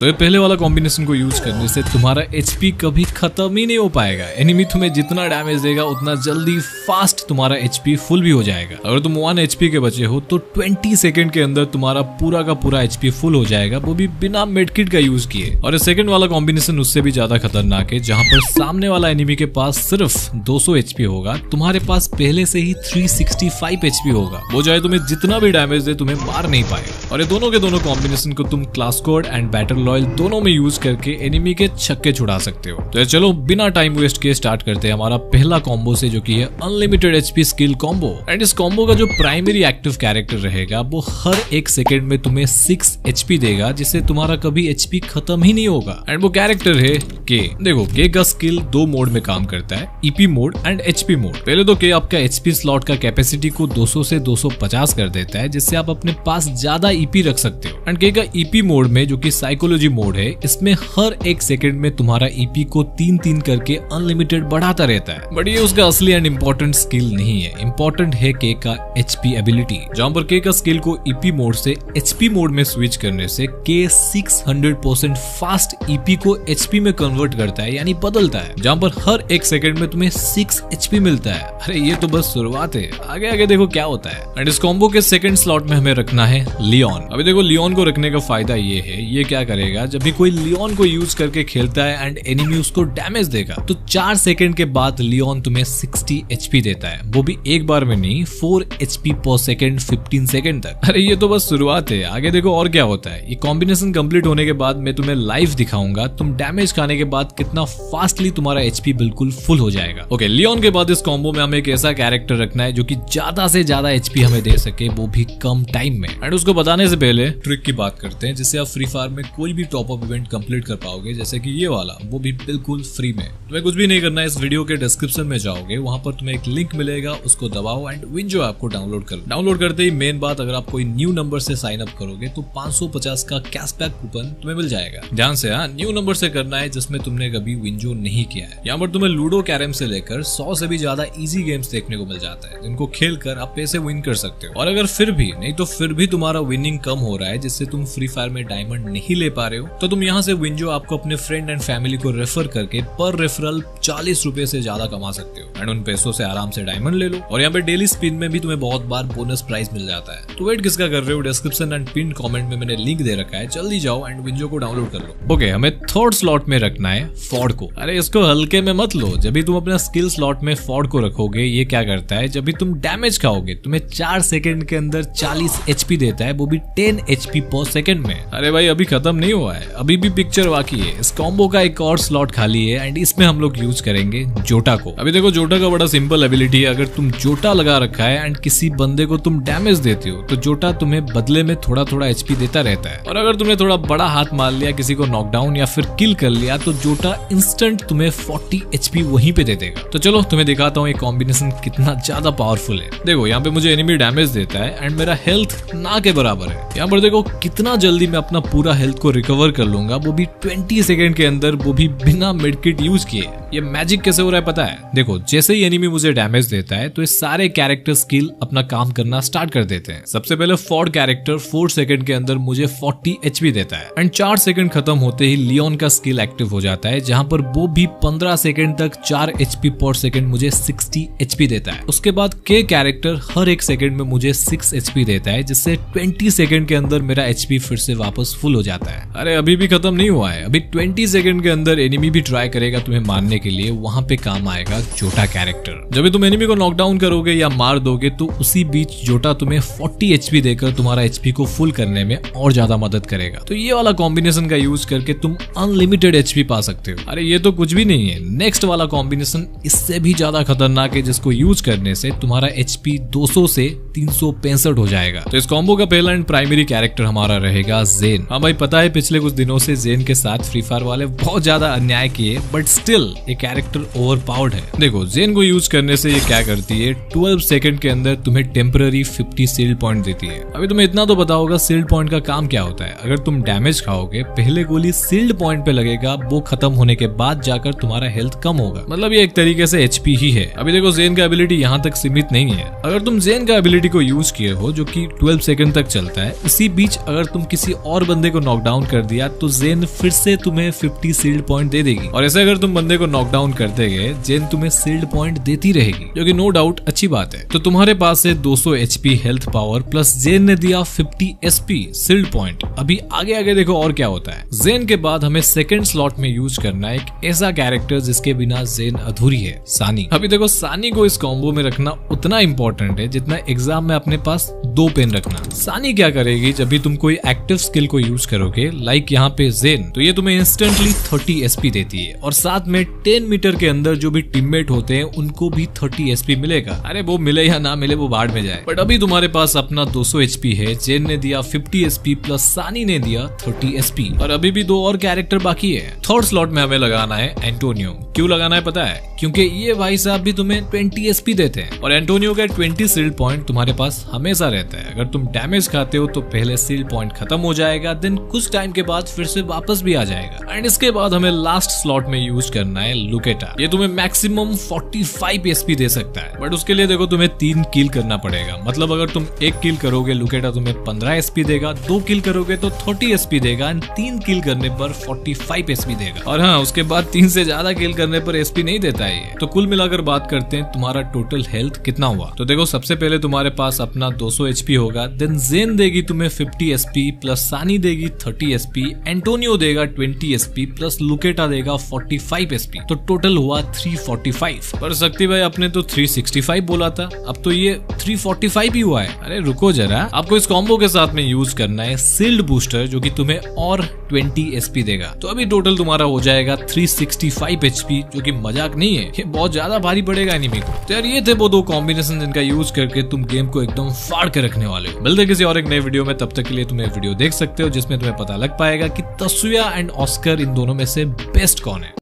तो ये पहले वाला कॉम्बिनेशन को यूज करने से तुम्हारा एचपी कभी खत्म ही नहीं हो पाएगा। एनिमी तुम्हें जितना डैमेज देगा उतना जल्दी फास्ट तुम्हारा एचपी फुल भी हो जाएगा। अगर तुम 1 एचपी के बचे हो तो 20 सेकंड के अंदर तुम्हारा पूरा का पूरा एचपी फुल हो जाएगा, वो भी बिना मेडकिट का यूज किए। और ये सेकंड वाला कॉम्बिनेशन उससे भी ज्यादा खतरनाक है, जहाँ पर सामने वाला एनिमी के पास सिर्फ 200 एचपी होगा, तुम्हारे पास पहले से ही 365 एचपी होगा। वो चाहे तुम्हें जितना भी डैमेज दे तुम्हें मार नहीं पाएगा। और ये दोनों के दोनों कॉम्बिनेशन को तुम class code and battle royal दोनों में यूज करके एनिमी के छक्के छुड़ा सकते हो। तो चलो बिना टाइम वेस्ट किए स्टार्ट करते हैं हमारा पहला कॉम्बो से, जो कि है unlimited HP skill combo. And इस कॉम्बो का जो प्राइमरी एक्टिव कैरेक्टर रहेगा वो हर 1 सेकंड में तुम्हें 6 एचपी देगा, जिससे तुम्हारा कभी एचपी खत्म ही नहीं होगा। एंड वो कैरेक्टर है के। देखो के का स्किल 2 मोड में काम करता है, EP mode and HP mode. पहले तो के आपका एचपी स्लॉट का कैपेसिटी को 200 से 250 कर देता है, जिससे आप अपने पास ज्यादा ईपी रख सकते हो। एंड के का ईपी मोड में, जो कि साइकोलॉजी मोड है, इसमें हर 1 सेकंड में तुम्हारा ईपी को 3-3 करके अनलिमिटेड बढ़ाता रहता है। बट ये उसका असली एंड इम्पोर्टेंट स्किल नहीं है। इम्पोर्टेंट है के का एचपी एबिलिटी, जहां पर के का स्किल को ईपी मोड से एचपी मोड में स्विच करने से के 600% फास्ट ईपी को एचपी में कन्वर्ट करता है, यानी बदलता है, जहां पर हर 1 सेकंड में तुम्हें 6 एचपी मिलता है। अरे ये तो बस शुरुआत है, आगे आगे देखो क्या होता है। एंड इस कॉम्बो के सेकंड स्लॉट में हमें रखना है लियोन। अभी देखो लियोन को रखने का फायदा ये है, ये क्या करेगा, जब भी कोई लियोन को यूज करके खेलता है एंड एनिमी उसको डैमेज देगा तो 4 सेकंड के बाद लियोन तुम्हें 60 एचपी देता है, वो भी एक बार में नहीं, 4 एचपी पर सेकंड 15 सेकंड तक। अरे ये तो बस शुरुआत है, आगे देखो और क्या होता है। ये कॉम्बिनेशन कंप्लीट होने के बाद मैं तुम्हें लाइव दिखाऊंगा तुम डैमेज खाने के बाद कितना फास्टली तुम्हारा एचपी बिल्कुल फुल हो जाएगा। ओके, लियोन के बाद इस कॉम्बो में हमें एक ऐसा कैरेक्टर रखना है जो कि ज्यादा से ज्यादा एचपी हमें दे सके, वो भी कम टाइम में। एंड उसको बताने से पहले ट्रिक की बात करते हैं, जिससे आप फ्री फायर में कोई भी टॉप अप इवेंट कंप्लीट कर पाओगे, जैसे कि ये वाला, वो भी बिल्कुल फ्री में। तुम्हें कुछ भी नहीं करना है, इस वीडियो के डिस्क्रिप्शन में जाओगे, वहां पर तुम्हें एक लिंक मिलेगा, उसको दबाओ एंड विंजो ऐप को डाउनलोड करो। डाउनलोड करते ही मेन बात, अगर आप कोई न्यू नंबर से साइन अप करोगे तो 550 का कैशबैक कूपन तुम्हें मिल जाएगा। ध्यान से, हाँ, न्यू नंबर से करना है जिसमें तुमने कभी विंजो नहीं किया है। यहाँ पर तुम्हें लूडो, कैरम से लेकर 100 से भी ज्यादा इजी गेम्स देखने को मिल जाता है, जिनको खेल कर आप पैसे विन कर सकते हो। और अगर फिर भी तुम्हारा विनिंग कम हो रहा है, जिससे तुम फ्री फायर में डायमंड नहीं ले पा रहे हो, तो तुम यहाँ से विंजो आपको अपने फ्रेंड एंड फैमिली को रेफर करके पर रेफरल 40 रुपए से ज्यादा कमा सकते हो। एंड उन पैसों से आराम से डायमंड ले लो। और यहाँ पे डेली स्पिन में भी तुम्हें बहुत बार बोनस प्राइस मिल जाता है। तो वेट किसका कर रहे हो, डिस्क्रिप्शन एंड पिन कमेंट में मैंने लिंक दे रखा है, जल्दी जाओ एंड विंजो को डाउनलोड कर लो। ओके, हमें थर्ड स्लॉट में रखना है फॉर्ड को। अरे इसको हल्के में मत लो। जब भी तुम अपना स्किल स्लॉट में फॉर्ड को रखोगे, ये क्या करता है, जब भी तुम डैमेज खाओगे तुम्हें 4 सेकंड के अंदर 40 एचपी देता है, वो भी 10 एचपी पर सेकंड में। अरे भाई अभी खत्म नहीं हुआ है, अभी भी पिक्चर बाकी है। इस कॉम्बो का एक और स्लॉट खाली है एंड इसमें हम लोग यूज करेंगे जोटा को। अभी देखो जोटा का बड़ा सिंपल एबिलिटी है। अगर तुम जोटा लगा रखा है एंड किसी बंदे को तुम डैमेज देते हो तो जोटा तुम्हें बदले में थोड़ा थोड़ा एचपी देता रहता है। और अगर तुमने थोड़ा बड़ा हाथ मार लिया, किसी को नॉकडाउन या फिर किल कर लिया, तो जोटा इंस्टेंट तुम्हें 40 एचपी वहीं पे दे देगा। तो चलो तुम्हें दिखाता हूँ ये कॉम्बिनेशन कितना ज्यादा पावरफुल है। देखो यहाँ पे मुझे एनिमी डैमेज देता है एंड मेरा हेल्थ ना के बराबर है। यहाँ पर देखो कितना जल्दी मैं अपना पूरा हेल्थ को रिकवर कर लूंगा, वो भी 20 सेकंड के अंदर, वो भी बिना मेडकिट यूज किए। ये मैजिक कैसे हो रहा है पता है? देखो जैसे ही एनिमी मुझे डैमेज देता है तो ये सारे कैरेक्टर स्किल अपना काम करना स्टार्ट कर देते हैं। सबसे पहले फॉर्ड कैरेक्टर 4 सेकंड के अंदर मुझे 40 एचपी देता है एंड 4 सेकंड खत्म होते ही लियोन का स्किल एक्टिव हो जाता है, जहां पर वो भी 15 सेकंड तक 4 एचपी पर सेकंड मुझे 60 एचपी देता है। उसके बाद के कैरेक्टर हर 1 सेकंड में मुझे 6 एचपी देता है, जिससे 20 सेकंड के अंदर मेरा एचपी फिर से वापस फुल हो जाता है। अरे अभी भी खत्म नहीं हुआ है, अभी 20 सेकंड के अंदर एनिमी भी ट्राई करेगा तुम्हें मारने के लिए, वहां पे काम आएगा जोटा कैरेक्टर। जब भी तुम एनिमी को नॉकडाउन करोगे या मार दोगे तो उसी बीच जोटा तुम्हें 40 एचपी देकर तुम्हारा एचपी को फुल करने में और ज्यादा मदद करेगा। तो ये वाला कॉम्बिनेशन का यूज करके तुम अनलिमिटेड एचपी पा सकते हो। अरे ये तो कुछ भी नहीं है, नेक्स्ट वाला कॉम्बिनेशन इससे भी ज्यादा खतरनाक है, जिसको यूज करने से तुम्हारा एचपी 200 से 365 हो जाएगा। तो इस कॉम्बो का पहला एंड प्राइमरी कैरेक्टर हमारा रहेगा ज़ेन। हाँ भाई पता है पिछले कुछ दिनों से ज़ेन के साथ फ्री फायर वाले बहुत ज्यादा अन्याय किए, बट स्टिल ये कैरेक्टर ओवरपावर्ड है। देखो ज़ेन को यूज करने से ये क्या करती है, 12 सेकंड के अंदर तुम्हें टेम्पररी 50 शील्ड पॉइंट देती है। अभी तुम्हें इतना तो पता होगा शील्ड पॉइंट का काम क्या होता है। अगर तुम डैमेज खाओगे, पहले गोली शील्ड पॉइंट पे लगेगा, वो खत्म होने के बाद जाकर तुम्हारा हेल्थ कम होगा। मतलब ये एक तरीके से एचपी ही है। अभी देखो ज़ेन का एबिलिटी यहाँ तक सीमित नहीं है। अगर तुम ज़ेन का एबिलिटी को यूज किए हो, जो कि 12 सेकंड तक चलता है, इसी बीच अगर तुम किसी और बंदे को नॉकडाउन कर दिया तो जेन फिर से तुम्हें 50 सील्ड पॉइंट दे देगी, और ऐसे अगर तुम बंदे को नॉकडाउन करते गए जेन तुम्हें सील्ड पॉइंट देती रहेगी, जो कि नो डाउट अच्छी बात है। तो तुम्हारे पास है 200 HP health power plus gen ने दिया 50 SP सील्ड पॉइंट। अभी आगे आगे देखो और क्या होता है। जेन के बाद हमें सेकंड स्लॉट में यूज करना है एक ऐसा कैरेक्टर जिसके बिना जेन अधूरी है, सानी। अभी देखो सानी को इस कॉम्बो में रखना उतना इंपॉर्टेंट है जितना एग्जाम में अपने पास 2 पेन रखना। सानी क्या करेगी जब भी तुम कोई एक्टिव स्किल को यूज करोगे, लाइक यहाँ पे जेन, तो ये तुम्हें इंस्टेंटली 30 SP देती है, और साथ में 10 मीटर के अंदर जो भी टीममेट होते हैं उनको भी 30 SP मिलेगा। अरे वो मिले या ना मिले वो बाढ़ में जाए, बट अभी तुम्हारे पास अपना 200 HP है, जेन ने दिया 50 SP प्लस सानी ने दिया 30 SP, और अभी भी 2 और कैरेक्टर बाकी है। थर्ड स्लॉट में हमें लगाना है एंटोनियो। क्यों लगाना है पता है? क्योंकि ये भाई साहब भी तुम्हें 20 SP देते हैं, और एंटोनियो का 20 सील्ड पॉइंट तुम्हारे पास हमेशा रहता है। अगर तुम डैमेज खाते हो तो पहले सील्ड पॉइंट खत्म हो जाएगा, देन कुछ टाइम के बाद फिर से वापस भी आ जाएगा। एंड इसके बाद हमें लास्ट स्लॉट में यूज करना है लुकेटा। ये तुम्हें मैक्सिमम 45 SP दे सकता है, बट उसके लिए देखो तुम्हें 3 किल करना पड़ेगा। मतलब अगर तुम 1 किल करोगे लुकेटा तुम्हें 15 SP देगा, 2 किल करोगे तो 30 SP देगा, एंड 3 किल करने पर 45 SP देगा। और हाँ, उसके बाद 3 से ज्यादा किल करने पर SP नहीं देता है ये। तो कुल मिलाकर बात करते हैं तुम्हारा टोटल हेल्थ कितना हुआ। तो देखो सबसे पहले तुम्हारे पास अपना 200 HP होगा, देन जेन देगी तुम्हें 50 SP प्लस सानी देगी 30 SP, एंटोनियो देगा 20 SP प्लस लुकेटा देगा 45 SP, तो टोटल हुआ 345। पर शक्ति भाई अपने तो 365 बोला था, अब तो ये 345 ही हुआ है। अरे रुको जरा, आपको इस कॉम्बो के साथ में यूज करना है सील्ड बूस्टर, जो कि तुम्हें और 20 SP देगा। तो अभी टोटल तुम्हारा हो जाएगा 365 HP, जो कि मजाक नहीं है, ये बहुत ज्यादा भारी पड़ेगा एनिमी को। तो यार ये थे वो 2 कॉम्बिनेशन जिनका यूज करके तुम गेम को एकदम फाड़ के रखने वाले हो। मिलते किसी और एक नए वीडियो में, तब तक के लिए तुम वीडियो देख सकते हो जिसमें तुम्हें पता लग पाएगा कि तसुया एंड ऑस्कर इन दोनों में से बेस्ट कौन है।